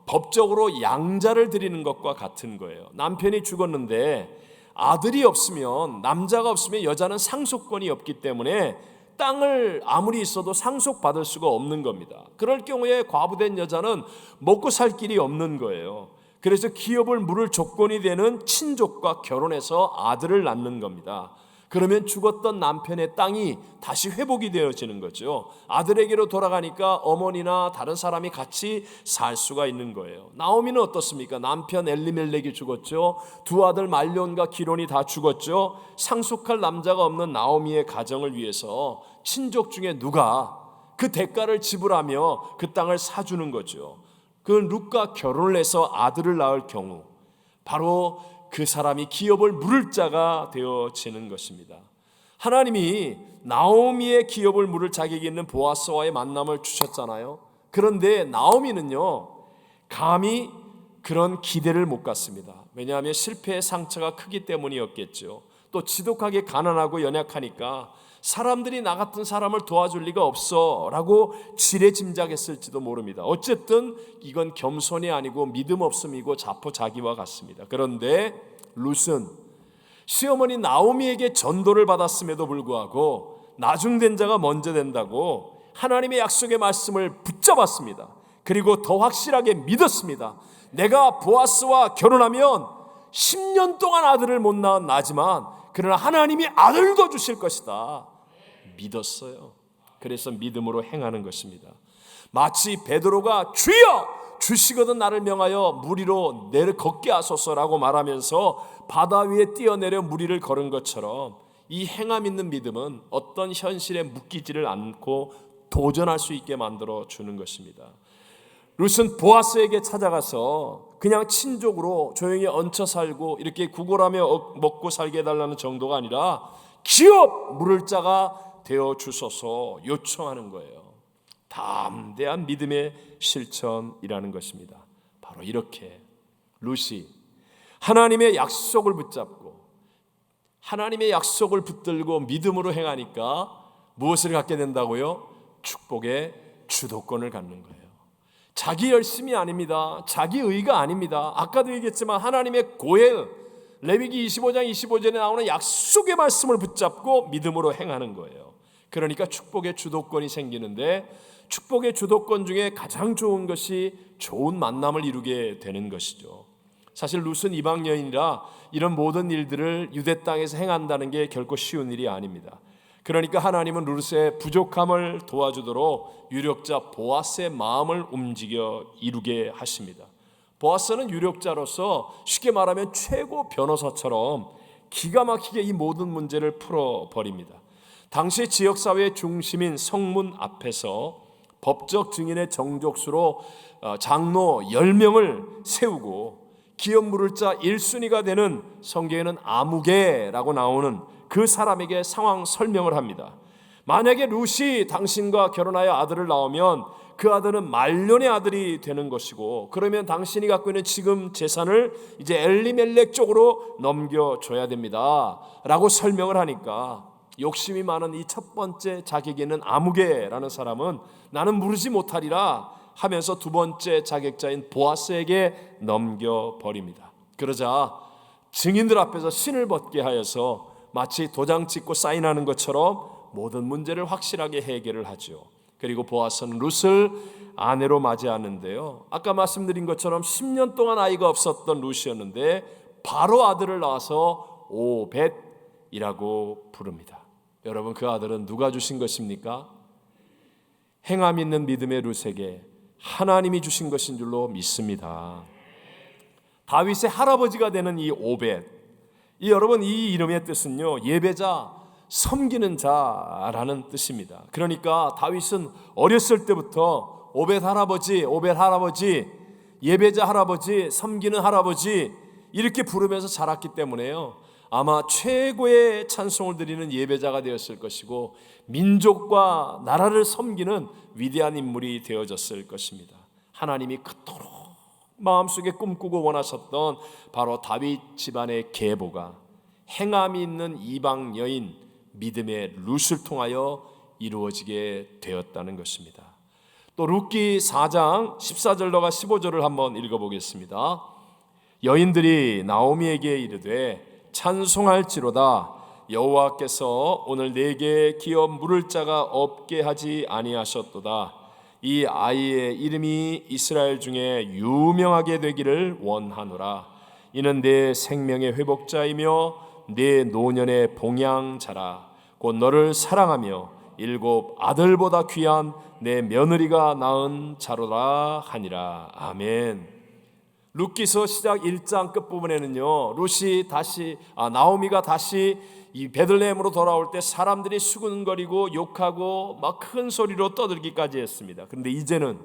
법적으로 양자를 드리는 것과 같은 거예요. 남편이 죽었는데 아들이 없으면, 남자가 없으면 여자는 상속권이 없기 때문에 땅을 아무리 있어도 상속받을 수가 없는 겁니다. 그럴 경우에 과부된 여자는 먹고 살 길이 없는 거예요. 그래서 기업을 물을 조건이 되는 친족과 결혼해서 아들을 낳는 겁니다. 그러면 죽었던 남편의 땅이 다시 회복이 되어지는 거죠. 아들에게로 돌아가니까 어머니나 다른 사람이 같이 살 수가 있는 거예요. 나오미는 어떻습니까? 남편 엘리멜렉이 죽었죠. 두 아들 말론과 기론이 다 죽었죠. 상속할 남자가 없는 나오미의 가정을 위해서 친족 중에 누가 그 대가를 지불하며 그 땅을 사주는 거죠. 그 룻과 결혼을 해서 아들을 낳을 경우 바로 그 사람이 기업을 물을 자가 되어지는 것입니다. 하나님이 나오미의 기업을 물을 자격이 있는 보아스와의 만남을 주셨잖아요. 그런데 나오미는요, 감히 그런 기대를 못 갖습니다. 왜냐하면 실패의 상처가 크기 때문이었겠죠. 또 지독하게 가난하고 연약하니까 사람들이 나 같은 사람을 도와줄 리가 없어 라고 지레짐작했을지도 모릅니다. 어쨌든 이건 겸손이 아니고 믿음 없음이고 자포자기와 같습니다. 그런데 룻은 시어머니 나오미에게 전도를 받았음에도 불구하고 나중된 자가 먼저 된다고 하나님의 약속의 말씀을 붙잡았습니다. 그리고 더 확실하게 믿었습니다. 내가 보아스와 결혼하면 10년 동안 아들을 못 낳은 나지만 그러나 하나님이 아들도 주실 것이다. 믿었어요. 그래서 믿음으로 행하는 것입니다. 마치 베드로가 주여 주시거든 나를 명하여 물 위로 내려 걷게 하소서라고 말하면서 바다 위에 뛰어내려 물 위를 걸은 것처럼 이 행함 있는 믿음은 어떤 현실에 묶이지를 않고 도전할 수 있게 만들어 주는 것입니다. 룻은 보아스에게 찾아가서 그냥 친족으로 조용히 얹혀 살고 이렇게 구걸하며 먹고 살게 해달라는 정도가 아니라 기업 물을 자가 되어 주소서 요청하는 거예요. 담대한 믿음의 실천이라는 것입니다. 바로 이렇게 룻이 하나님의 약속을 붙잡고 하나님의 약속을 붙들고 믿음으로 행하니까 무엇을 갖게 된다고요? 축복의 주도권을 갖는 거예요. 자기 열심이 아닙니다. 자기 의가 아닙니다. 아까도 얘기했지만 하나님의 고엘, 레위기 25장 25절에 나오는 약속의 말씀을 붙잡고 믿음으로 행하는 거예요. 그러니까 축복의 주도권이 생기는데 축복의 주도권 중에 가장 좋은 것이 좋은 만남을 이루게 되는 것이죠. 사실 룻은 이방 여인이라 이런 모든 일들을 유대 땅에서 행한다는 게 결코 쉬운 일이 아닙니다. 그러니까 하나님은 룻의 부족함을 도와주도록 유력자 보아스의 마음을 움직여 이루게 하십니다. 보아스는 유력자로서 쉽게 말하면 최고 변호사처럼 기가 막히게 이 모든 문제를 풀어버립니다. 당시 지역사회의 중심인 성문 앞에서 법적 증인의 정족수로 장로 10명을 세우고 기업 물을 자 1순위가 되는 성경에는 아무개라고 나오는 그 사람에게 상황 설명을 합니다. 만약에 룻이 당신과 결혼하여 아들을 낳으면 그 아들은 말론의 아들이 되는 것이고 그러면 당신이 갖고 있는 지금 재산을 이제 엘리멜렉 쪽으로 넘겨줘야 됩니다 라고 설명을 하니까 욕심이 많은 이 첫 번째 자격이 있는 아무개라는 사람은 나는 물으지 못하리라 하면서 두 번째 자격자인 보아스에게 넘겨버립니다. 그러자 증인들 앞에서 신을 벗게 하여서 마치 도장 찍고 사인하는 것처럼 모든 문제를 확실하게 해결을 하죠. 그리고 보아스는 룻을 아내로 맞이하는데요. 아까 말씀드린 것처럼 10년 동안 아이가 없었던 룻이었는데 바로 아들을 낳아서 오벳이라고 부릅니다. 여러분 그 아들은 누가 주신 것입니까? 행함 있는 믿음의 룻에게 하나님이 주신 것인 줄로 믿습니다. 다윗의 할아버지가 되는 이 오벳, 여러분 이 이름의 뜻은요 예배자, 섬기는 자라는 뜻입니다. 그러니까 다윗은 어렸을 때부터 오벳 할아버지, 예배자 할아버지, 섬기는 할아버지 이렇게 부르면서 자랐기 때문에요 아마 최고의 찬송을 드리는 예배자가 되었을 것이고 민족과 나라를 섬기는 위대한 인물이 되어졌을 것입니다. 하나님이 그토록 마음속에 꿈꾸고 원하셨던 바로 다윗 집안의 계보가 행함이 있는 이방 여인 믿음의 룻을 통하여 이루어지게 되었다는 것입니다. 또 룻기 4장 14절로가 15절을 한번 읽어보겠습니다. 여인들이 나오미에게 이르되 찬송할지로다 여호와께서 오늘 내게 기어 물을 자가 없게 하지 아니하셨도다. 이 아이의 이름이 이스라엘 중에 유명하게 되기를 원하노라. 이는 내 생명의 회복자이며 내 노년의 봉양자라. 곧 너를 사랑하며 7 아들보다 귀한 내 며느리가 낳은 자로라 하니라. 아멘. 룻기서 시작 1장 끝부분에는요, 나오미가 다시 이 베들레헴으로 돌아올 때 사람들이 수군거리고 욕하고 막 큰 소리로 떠들기까지 했습니다. 그런데 이제는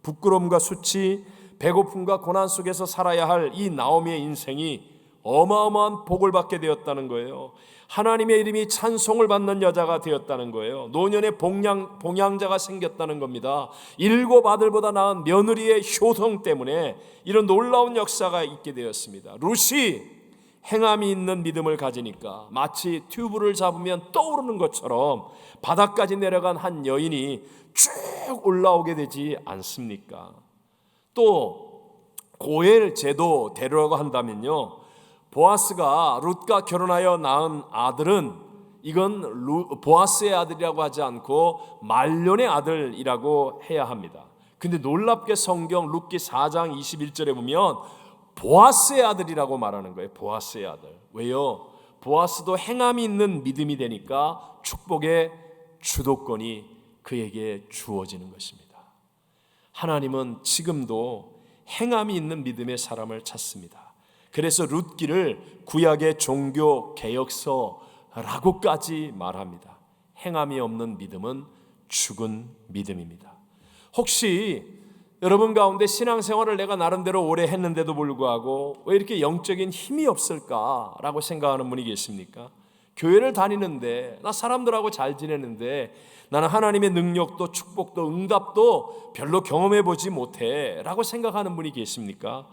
부끄러움과 수치, 배고픔과 고난 속에서 살아야 할 이 나오미의 인생이 어마어마한 복을 받게 되었다는 거예요. 하나님의 이름이 찬송을 받는 여자가 되었다는 거예요. 노년의 봉양자가 생겼다는 겁니다. 7 아들보다 나은 며느리의 효성 때문에 이런 놀라운 역사가 있게 되었습니다. 룻이 행함이 있는 믿음을 가지니까 마치 튜브를 잡으면 떠오르는 것처럼 바닥까지 내려간 한 여인이 쭉 올라오게 되지 않습니까? 또 고엘 제도 대로라고 한다면요, 보아스가 룻과 결혼하여 낳은 아들은 이건 보아스의 아들이라고 하지 않고 말론의 아들이라고 해야 합니다. 근데 놀랍게 성경 룻기 4장 21절에 보면 보아스의 아들이라고 말하는 거예요. 보아스의 아들. 왜요? 보아스도 행함이 있는 믿음이 되니까 축복의 주도권이 그에게 주어지는 것입니다. 하나님은 지금도 행함이 있는 믿음의 사람을 찾습니다. 그래서 룻기를 구약의 종교 개혁서라고까지 말합니다. 행함이 없는 믿음은 죽은 믿음입니다. 혹시 여러분 가운데 신앙생활을 내가 나름대로 오래 했는데도 불구하고 왜 이렇게 영적인 힘이 없을까라고 생각하는 분이 계십니까? 교회를 다니는데, 나 사람들하고 잘 지내는데 나는 하나님의 능력도 축복도 응답도 별로 경험해 보지 못해 라고 생각하는 분이 계십니까?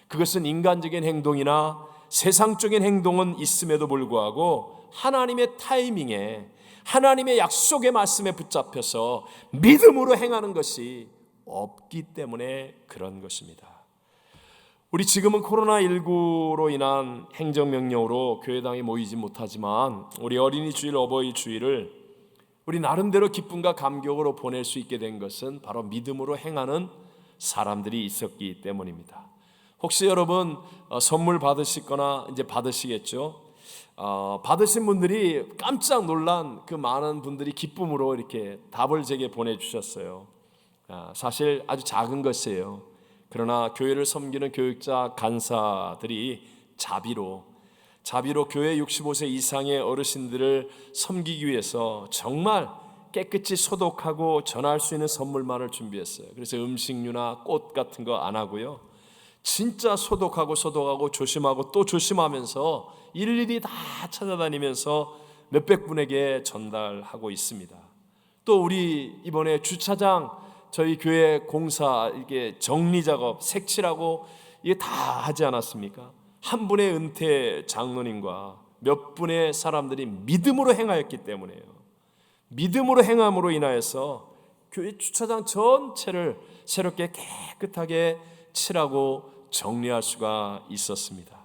그것은 인간적인 행동이나 세상적인 행동은 있음에도 불구하고 하나님의 타이밍에, 하나님의 약속의 말씀에 붙잡혀서 믿음으로 행하는 것이 없기 때문에 그런 것입니다. 우리 지금은 코로나19로 인한 행정명령으로 교회당에 모이지 못하지만 우리 어린이 주일, 어버이 주일을 우리 나름대로 기쁨과 감격으로 보낼 수 있게 된 것은 바로 믿음으로 행하는 사람들이 있었기 때문입니다. 혹시 여러분 선물 받으시거나 이제 받으시겠죠? 받으신 분들이 깜짝 놀란 그 많은 분들이 기쁨으로 이렇게 답을 제게 보내주셨어요. 사실 아주 작은 것이에요. 그러나 교회를 섬기는 교육자 간사들이 자비로 교회 65세 이상의 어르신들을 섬기기 위해서 정말 깨끗이 소독하고 전할 수 있는 선물만을 준비했어요. 그래서 음식류나 꽃 같은 거 안 하고요, 진짜 소독하고 조심하고 또 조심하면서 일일이 다 찾아다니면서 몇백 분에게 전달하고 있습니다. 또 우리 이번에 주차장 저희 교회 공사 이게 정리 작업, 색칠하고 이게 다 하지 않았습니까? 한 분의 은퇴 장로님과 몇 분의 사람들이 믿음으로 행하였기 때문에요. 믿음으로 행함으로 인하여서 교회 주차장 전체를 새롭게 깨끗하게 칠하고 정리할 수가 있었습니다.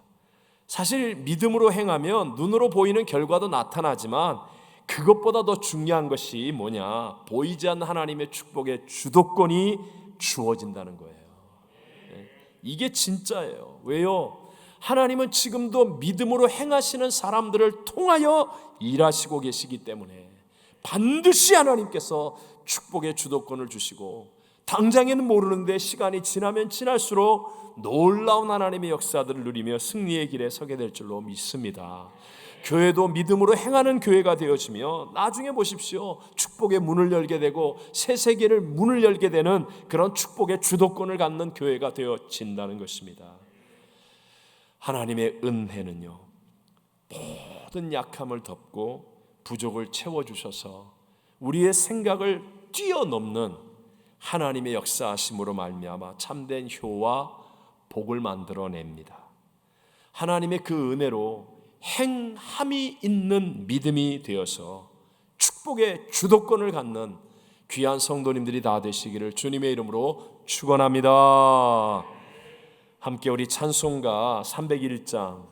사실 믿음으로 행하면 눈으로 보이는 결과도 나타나지만 그것보다 더 중요한 것이 뭐냐? 보이지 않는 하나님의 축복의 주도권이 주어진다는 거예요. 이게 진짜예요. 왜요? 하나님은 지금도 믿음으로 행하시는 사람들을 통하여 일하시고 계시기 때문에 반드시 하나님께서 축복의 주도권을 주시고, 당장에는 모르는데 시간이 지나면 지날수록 놀라운 하나님의 역사들을 누리며 승리의 길에 서게 될 줄로 믿습니다. 교회도 믿음으로 행하는 교회가 되어지며 나중에 보십시오, 축복의 문을 열게 되고 새 세계를 문을 열게 되는 그런 축복의 주도권을 갖는 교회가 되어진다는 것입니다. 하나님의 은혜는요, 모든 약함을 덮고 부족을 채워주셔서 우리의 생각을 뛰어넘는 하나님의 역사하심으로 말미암아 참된 효와 복을 만들어냅니다. 하나님의 그 은혜로 행함이 있는 믿음이 되어서 축복의 주도권을 갖는 귀한 성도님들이 다 되시기를 주님의 이름으로 축원합니다. 함께 우리 찬송가 301장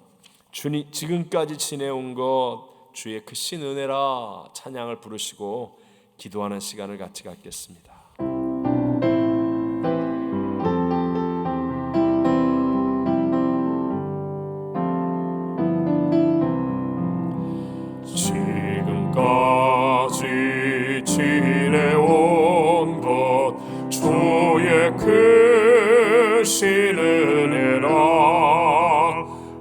주님 지금까지 지내온 것 주의 크신 은혜라 찬양을 부르시고 기도하는 시간을 같이 갖겠습니다. 지금까지 지내온 것 주의 크신 은혜라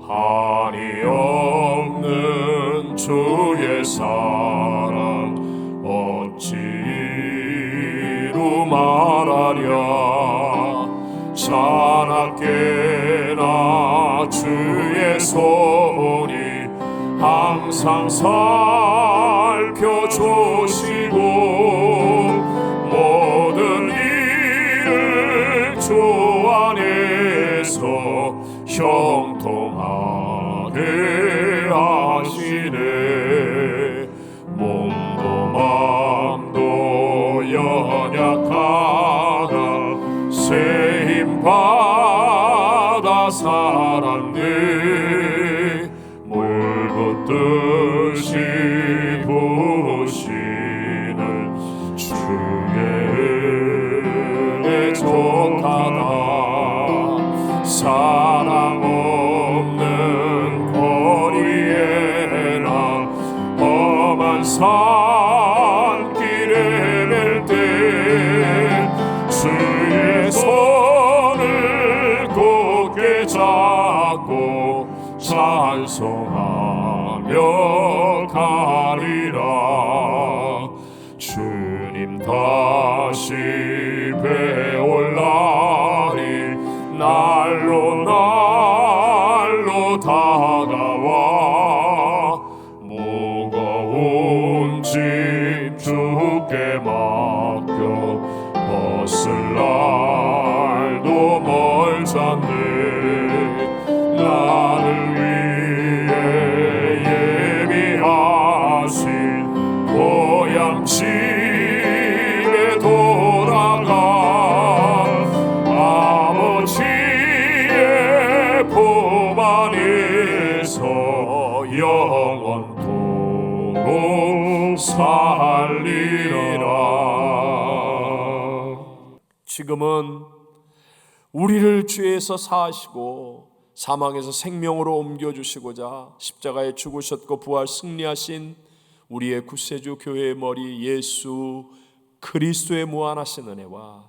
한이 없는 주의 사랑 어찌로 말하랴 자나깨나 주의 손이 항상 살펴주시고 모든 일을 주 안에서 형통하게 하시네. 몸도 맘도 연약하나 새 힘 받아 살았네. 물붓듯이 부으시는 주의 은혜 좋다나 사랑 없는 거리에나 험한 산길에 맬 때 주의 손을 굳게 잡고 찬송하며 가리라. 주님 다시 배올 날이 날로 날로 다가와 무거운 짐 주께 맡겨 벗을 날도 멀잖네. 나를 위해 예비하신 고향 집에 돌아가 아버지의 품 안에서 영원토록 살리라. 지금은 우리를 죄에서 사하시고 사망에서 생명으로 옮겨주시고자 십자가에 죽으셨고 부활 승리하신 우리의 구세주 교회의 머리 예수 그리스도의 무한하신 은혜와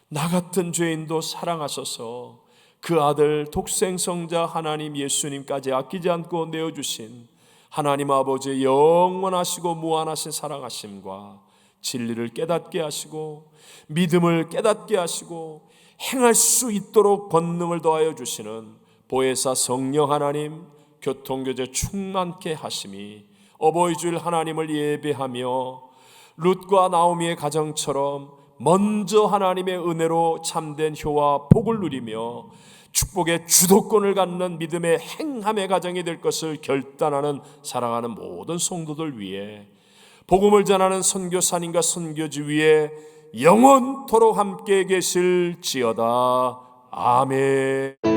나 같은 죄인도 사랑하셔서 그 아들 독생성자 하나님 예수님까지 아끼지 않고 내어주신 하나님 아버지의 영원하시고 무한하신 사랑하심과 진리를 깨닫게 하시고 믿음을 깨닫게 하시고 행할 수 있도록 권능을 더하여 주시는 보혜사 성령 하나님 교통교제 충만케 하심이 어버이 주일 하나님을 예배하며 룻과 나오미의 가정처럼 먼저 하나님의 은혜로 참된 효와 복을 누리며 축복의 주도권을 갖는 믿음의 행함의 가정이 될 것을 결단하는 사랑하는 모든 성도들 위해 복음을 전하는 선교사님과 선교지 위에 영원토록 함께 계실지어다. 아멘.